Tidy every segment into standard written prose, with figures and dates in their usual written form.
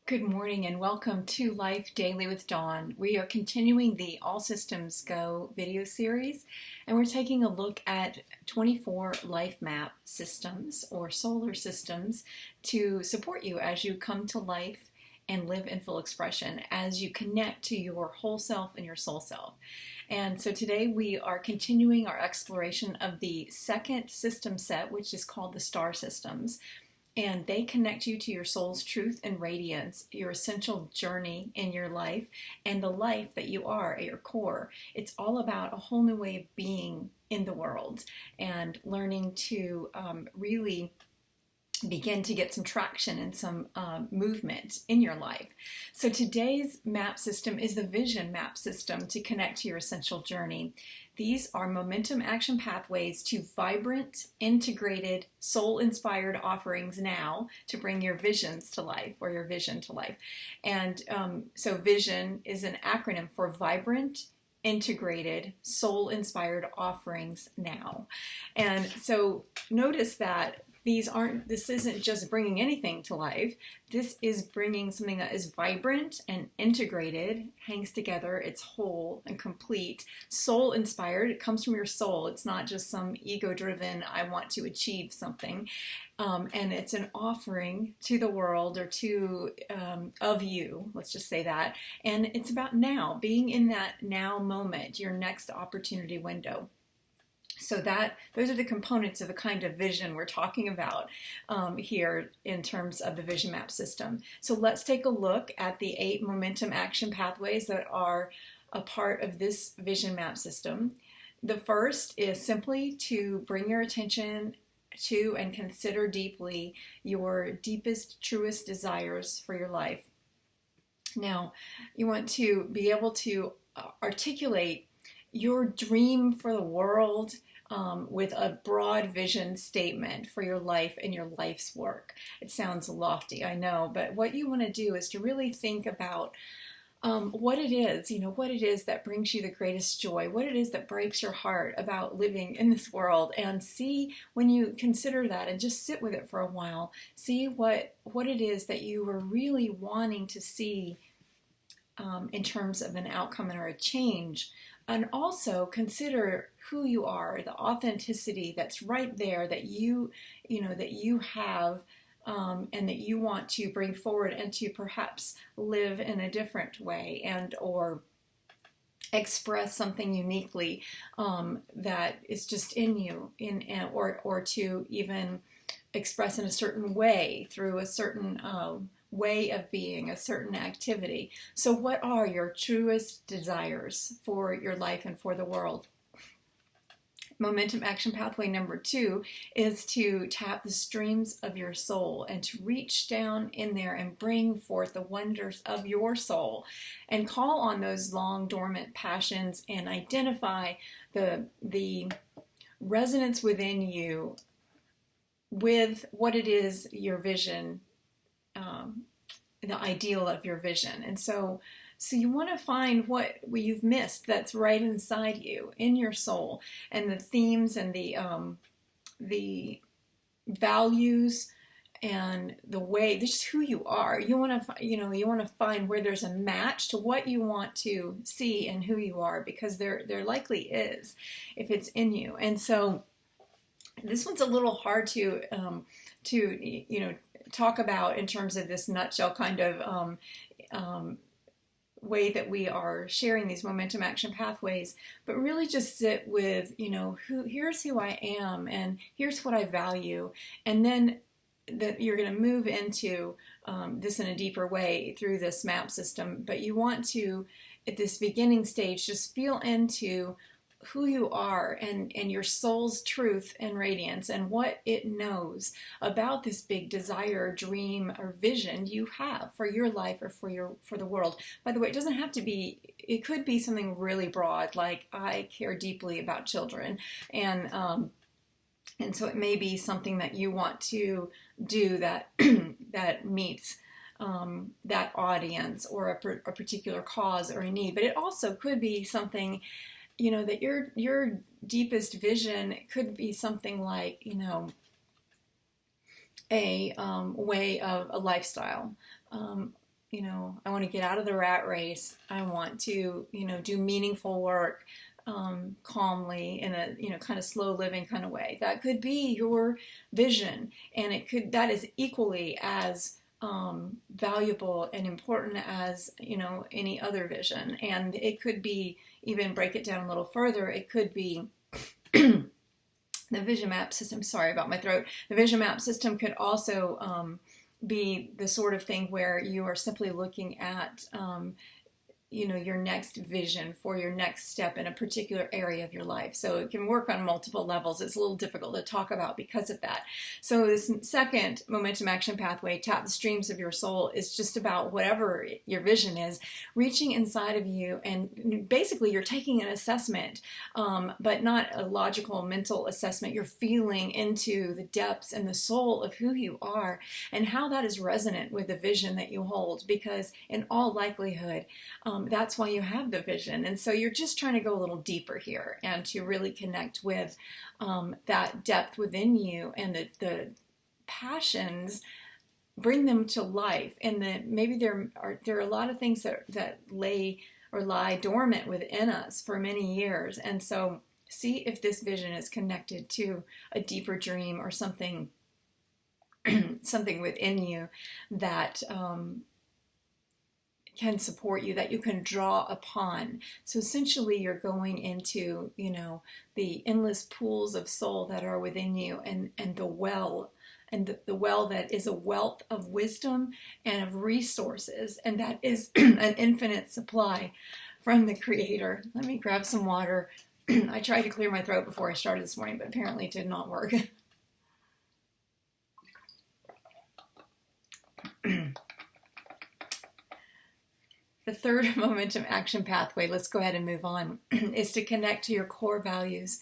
Good morning and welcome to Life Daily with Dawn. We are continuing the All Systems Go video series, and we're taking a look at 24 life map systems or solar systems to support you as you come to life and live in full expression, as you connect to your whole self and your soul self. And so today we are continuing our exploration of the second system set, which is called the star systems. And they connect you to your soul's truth and radiance, your essential journey in your life, and the life that you are at your core. It's all about a whole new way of being in the world and learning to really begin to get some traction and some movement in your life. So today's map system is the vision map system to connect to your essential journey. These are momentum action pathways to vibrant, integrated, soul-inspired offerings now to bring your visions to life, or your vision to life. And so vision is an acronym for vibrant, integrated, soul-inspired offerings now. And so notice that this isn't just bringing anything to life. This is bringing something that is vibrant and integrated, hangs together, it's whole and complete, soul inspired. It comes from your soul. It's not just some ego driven, I want to achieve something. And it's an offering to the world, or to of you, let's just say that. And it's about now, being in that now moment, your next opportunity window. So those are the components of the kind of vision we're talking about here in terms of the vision map system. So let's take a look at the 8 momentum action pathways that are a part of this vision map system. The first is simply to bring your attention to and consider deeply your deepest, truest desires for your life. Now, you want to be able to articulate your dream for the world with a broad vision statement for your life and your life's work. It sounds lofty, I know, but what you want to do is to really think about what it is that brings you the greatest joy, what it is that breaks your heart about living in this world, and see, when you consider that and just sit with it for a while, see what it is that you were really wanting to see in terms of an outcome or a change. And also consider who you are, the authenticity that's right there that you have, and that you want to bring forward and to perhaps live in a different way, and or express something uniquely that is just in you, or to even express in a certain way through a certain way of being, a certain activity. So what are your truest desires for your life and for the world? Momentum action pathway number 2 is to tap the streams of your soul and to reach down in there and bring forth the wonders of your soul and call on those long dormant passions and identify the resonance within you with what it is your vision, the ideal of your vision. And so you want to find what you've missed that's right inside you, in your soul, and the themes and the values and the way, just who you are. You want to find where there's a match to what you want to see and who you are, because there likely is if it's in you. And so this one's a little hard to talk about in terms of this nutshell kind of way that we are sharing these momentum action pathways, but really just sit with, here's who I am and here's what I value. And then that you're going to move into this in a deeper way through this map system. But you want to, at this beginning stage, just feel into who you are and your soul's truth and radiance and what it knows about this big desire, dream, or vision you have for your life or for the world. By the way, it doesn't have to be, it could be something really broad, like I care deeply about children, and so it may be something that you want to do that that meets that audience or a particular cause or a need. But it also could be something, that your deepest vision could be something like, a way of a lifestyle, I want to get out of the rat race. I want to, do meaningful work calmly in a, kind of slow living kind of way. That could be your vision, and that is equally as valuable and important as, any other vision. And it could be, even break it down a little further, it could be the vision map system, sorry about my throat. The vision map system could also be the sort of thing where you are simply looking at, your next vision for your next step in a particular area of your life. So it can work on multiple levels. It's a little difficult to talk about because of that. So this second momentum action pathway, tap the streams of your soul, is just about whatever your vision is, reaching inside of you, and basically you're taking an assessment, but not a logical mental assessment. You're feeling into the depths and the soul of who you are and how that is resonant with the vision that you hold, because in all likelihood, that's why you have the vision. And so you're just trying to go a little deeper here and to really connect with that depth within you, and the passions, bring them to life. And that maybe there are a lot of things that lie dormant within us for many years. And so see if this vision is connected to a deeper dream or something something within you that can support you, that you can draw upon. So essentially you're going into, the endless pools of soul that are within you, and the well, and the well that is a wealth of wisdom and of resources, and that is an infinite supply from the Creator. Let me grab some water. I tried to clear my throat before I started this morning, but apparently it did not work. The third momentum action pathway, let's go ahead and move on, is to connect to your core values.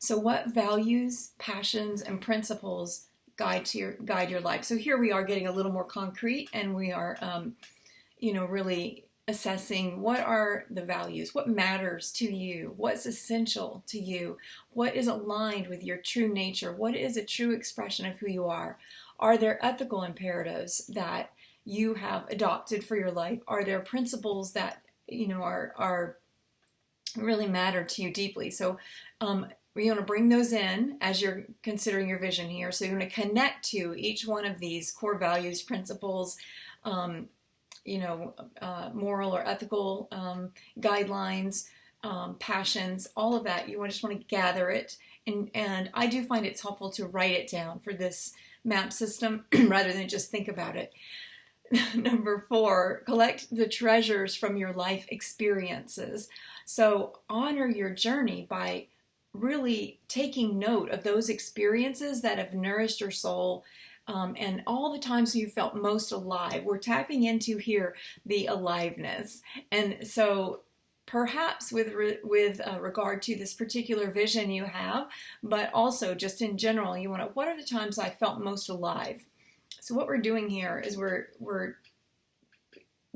So what values, passions, and principles guide your life? So here we are getting a little more concrete, and we are, really assessing what are the values, what matters to you, what's essential to you, what is aligned with your true nature, what is a true expression of who you are. Are there ethical imperatives that you have adopted for your life? Are there principles that are really matter to you deeply? So we want to bring those in as you're considering your vision here. So you're going to connect to each one of these core values, principles, moral or ethical guidelines, passions, all of that. You just want to gather it, and I do find it's helpful to write it down for this map system rather than just think about it. Number 4, collect the treasures from your life experiences. So honor your journey by really taking note of those experiences that have nourished your soul, and all the times you felt most alive. We're tapping into here the aliveness. And so perhaps with regard to this particular vision you have, but also just in general, you want to, what are the times I felt most alive? So what we're doing here is we're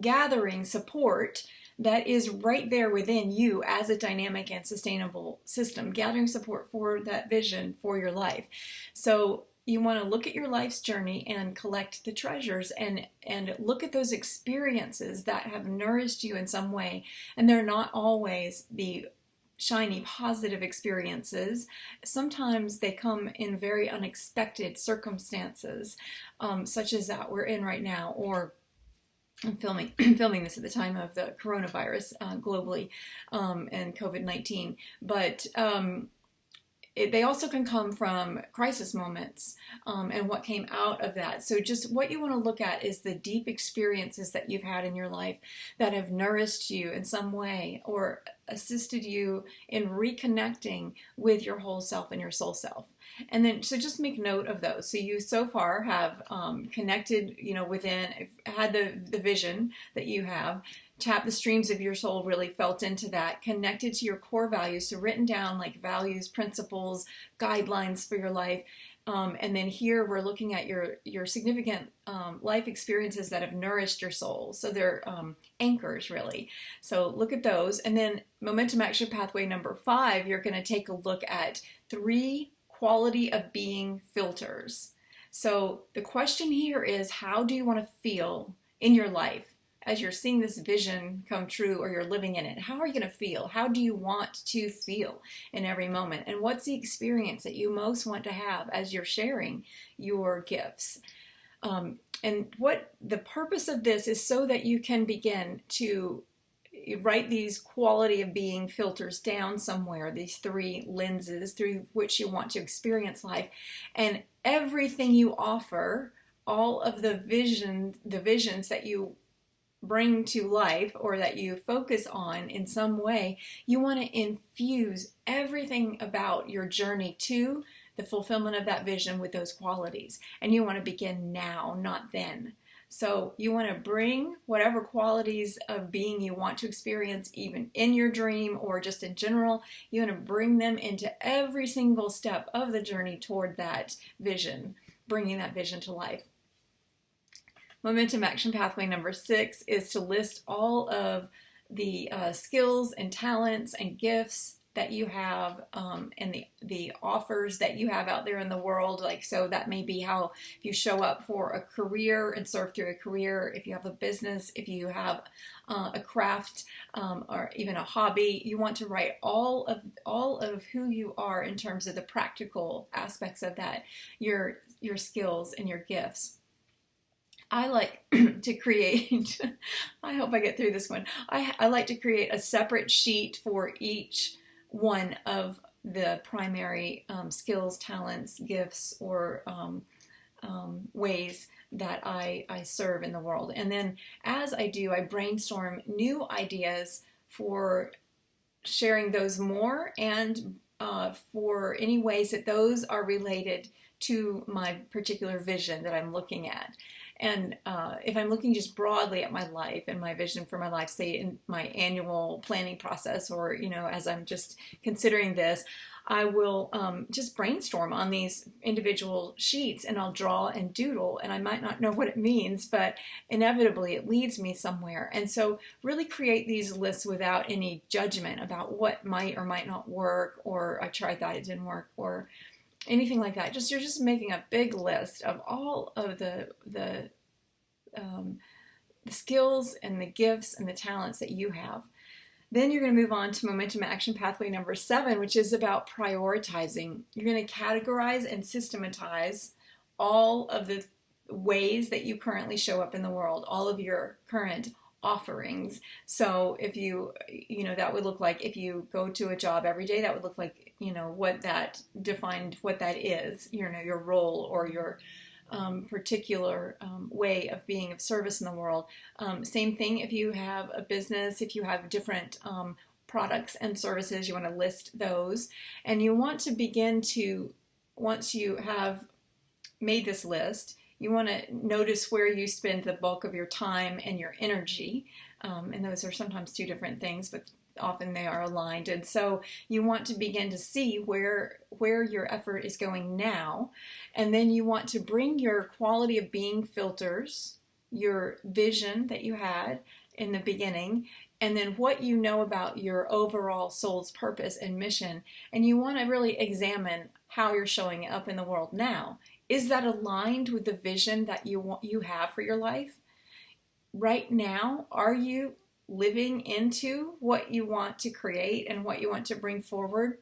gathering support that is right there within you as a dynamic and sustainable system, gathering support for that vision for your life. So you want to look at your life's journey and collect the treasures, and look at those experiences that have nourished you in some way. And they're not always the shiny, positive experiences. Sometimes they come in very unexpected circumstances, such as that we're in right now, or I'm filming this at the time of the coronavirus globally, and COVID-19. But they also can come from crisis moments, and what came out of that. So just what you want to look at is the deep experiences that you've had in your life that have nourished you in some way, or assisted you in reconnecting with your whole self and your soul self. And then, so just make note of those. So you so far have connected, within, had the vision that you have, tap the streams of your soul, really felt into that, connected to your core values, so written down like values, principles, guidelines for your life. And then here we're looking at your significant life experiences that have nourished your soul. So they're anchors, really. So look at those. And then momentum action pathway number 5, you're going to take a look at 3 quality of being filters. So the question here is, how do you want to feel in your life as you're seeing this vision come true or you're living in it, how are you going to feel? How do you want to feel in every moment? And what's the experience that you most want to have as you're sharing your gifts? And what the purpose of this is so that you can begin to write these quality of being filters down somewhere, these 3 lenses through which you want to experience life. And everything you offer, all of the visions that you bring to life or that you focus on in some way, you want to infuse everything about your journey to the fulfillment of that vision with those qualities. And you want to begin now, not then. So you want to bring whatever qualities of being you want to experience, even in your dream or just in general, you want to bring them into every single step of the journey toward that vision, bringing that vision to life. Momentum action pathway number 6 is to list all of the skills and talents and gifts that you have, and the offers that you have out there in the world. Like, so that may be how, if you show up for a career and serve through a career, if you have a business, if you have a craft, or even a hobby, you want to write all of who you are in terms of the practical aspects of that, your skills and your gifts. I like to create, I hope I get through this one. I like to create a separate sheet for each one of the primary skills, talents, gifts, or ways that I serve in the world. And then as I do, I brainstorm new ideas for sharing those more, and for any ways that those are related to my particular vision that I'm looking at. And if I'm looking just broadly at my life and my vision for my life, say in my annual planning process, or, as I'm just considering this, I will just brainstorm on these individual sheets, and I'll draw and doodle, and I might not know what it means, but inevitably it leads me somewhere. And so really create these lists without any judgment about what might or might not work, or I tried that, it didn't work, or anything like that. You're just making a big list of all of the skills and the gifts and the talents that you have. Then you're going to move on to momentum action pathway number 7, which is about prioritizing. You're going to categorize and systematize all of the ways that you currently show up in the world, all of your current offerings. So if that would look like, if you go to a job every day, that would look like, what that defined, what that is, your role or your particular way of being of service in the world. Same thing if you have a business, if you have different products and services, you want to list those. And you want to begin to, once you have made this list, you want to notice where you spend the bulk of your time and your energy. And those are sometimes 2 different things, but often they are aligned. And so you want to begin to see where your effort is going now. And then you want to bring your quality of being filters, your vision that you had in the beginning, and then what you know about your overall soul's purpose and mission. And you want to really examine how you're showing up in the world now. Is that aligned with the vision that you have for your life? Right now, are you living into what you want to create and what you want to bring forward?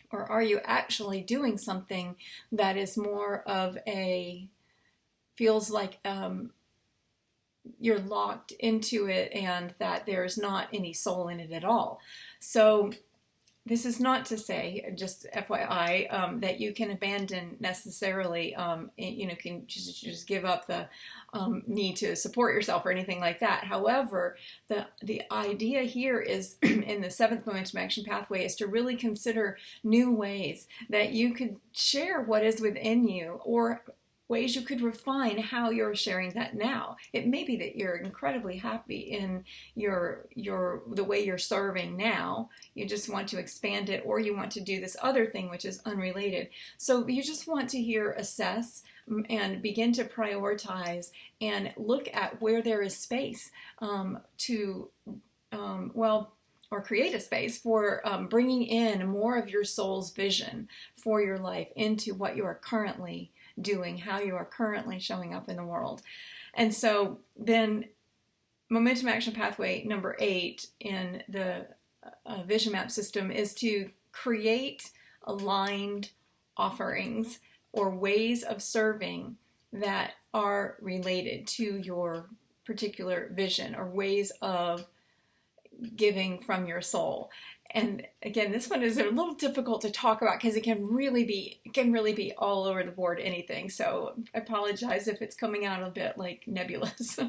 Or are you actually doing something that is more of feels like you're locked into it and that there's not any soul in it at all? So this is not to say, just FYI, that you can abandon necessarily, can just give up the need to support yourself or anything like that. However, the idea here is, in the 7th momentum action pathway, is to really consider new ways that you could share what is within you, or ways you could refine how you're sharing that now. It may be that you're incredibly happy in the way you're serving now. You just want to expand it, or you want to do this other thing which is unrelated. So you just want to assess and begin to prioritize and look at where there is space or create a space for bringing in more of your soul's vision for your life into what you are currently doing, how you are currently showing up in the world. And so then momentum action pathway number 8 in the vision map system is to create aligned offerings or ways of serving that are related to your particular vision, or ways of giving from your soul. And again, this one is a little difficult to talk about because it can really be all over the board, anything. So I apologize if it's coming out a bit like nebulous.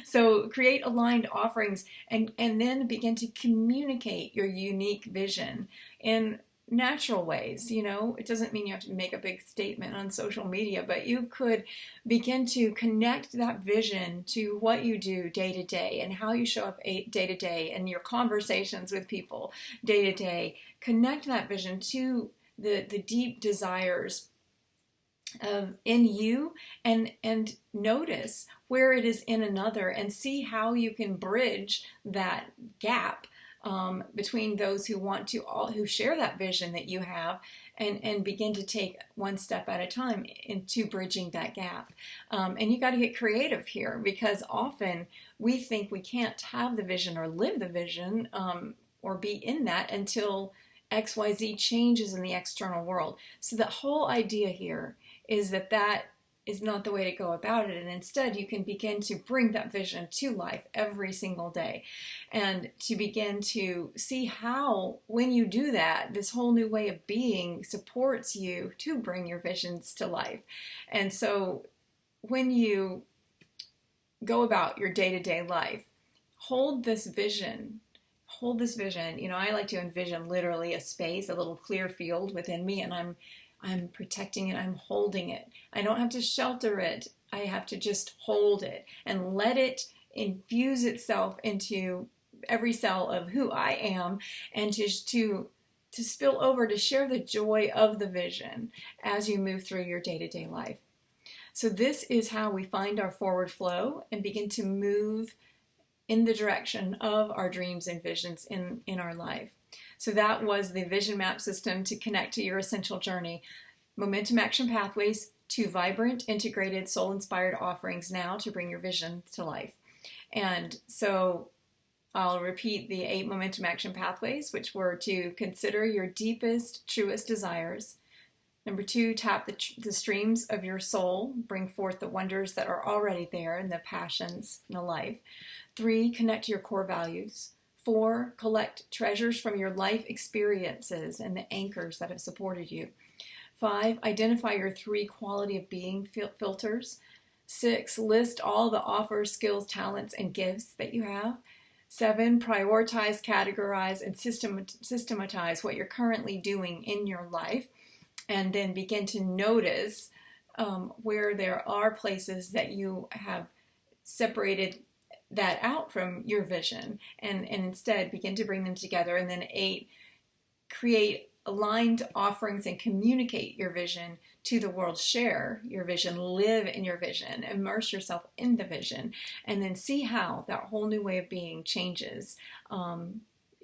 So create aligned offerings, and then begin to communicate your unique vision in natural ways. You know, it doesn't mean you have to make a big statement on social media, but you could begin to connect that vision to what you do day to day and how you show up day to day and your conversations with people day to day. Connect that vision to the deep desires in you, and notice where it is in another, and see how you can bridge that gap between those who share that vision that you have, and begin to take one step at a time into bridging that gap. And you got to get creative here, because often we think we can't have the vision or live the vision or be in that until XYZ changes in the external world. So the whole idea here is that is not the way to go about it, and instead you can begin to bring that vision to life every single day, and to begin to see how, when you do that, this whole new way of being supports you to bring your visions to life. And so when you go about your day-to-day life, hold this vision. You know, I like to envision literally a space, a little clear field within me, and I'm protecting it, I'm holding it. I don't have to shelter it. I have to just hold it and let it infuse itself into every cell of who I am, and just to spill over, to share the joy of the vision as you move through your day-to-day life. So this is how we find our forward flow and begin to move in the direction of our dreams and visions in our life. So that was the vision map system to connect to your essential journey. Momentum action pathways, 2 vibrant, integrated, soul-inspired offerings now to bring your vision to life. And so I'll repeat the 8 momentum action pathways, which were to consider your deepest, truest desires. Number 2, tap the streams of your soul, bring forth the wonders that are already there and the passions in the life. 3, connect to your core values. 4, collect treasures from your life experiences and the anchors that have supported you. 5, identify your 3 quality of being filters. 6, list all the offers, skills, talents, and gifts that you have. 7, prioritize, categorize, and systematize what you're currently doing in your life. And then begin to notice where there are places that you have separated that out from your vision, and instead begin to bring them together. And then 8, create aligned offerings and communicate your vision to the world. Share your vision, live in your vision, immerse yourself in the vision, and then see how that whole new way of being changes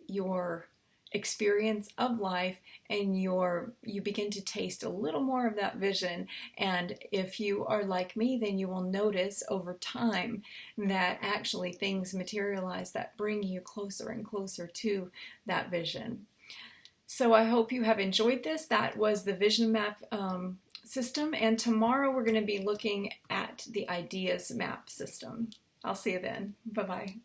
your experience of life, and you begin to taste a little more of that vision. And if you are like me, then you will notice over time that actually things materialize that bring you closer and closer to that vision. So I hope you have enjoyed this. That was the vision map system, and tomorrow we're going to be looking at the ideas map system. I'll see you then. Bye-bye.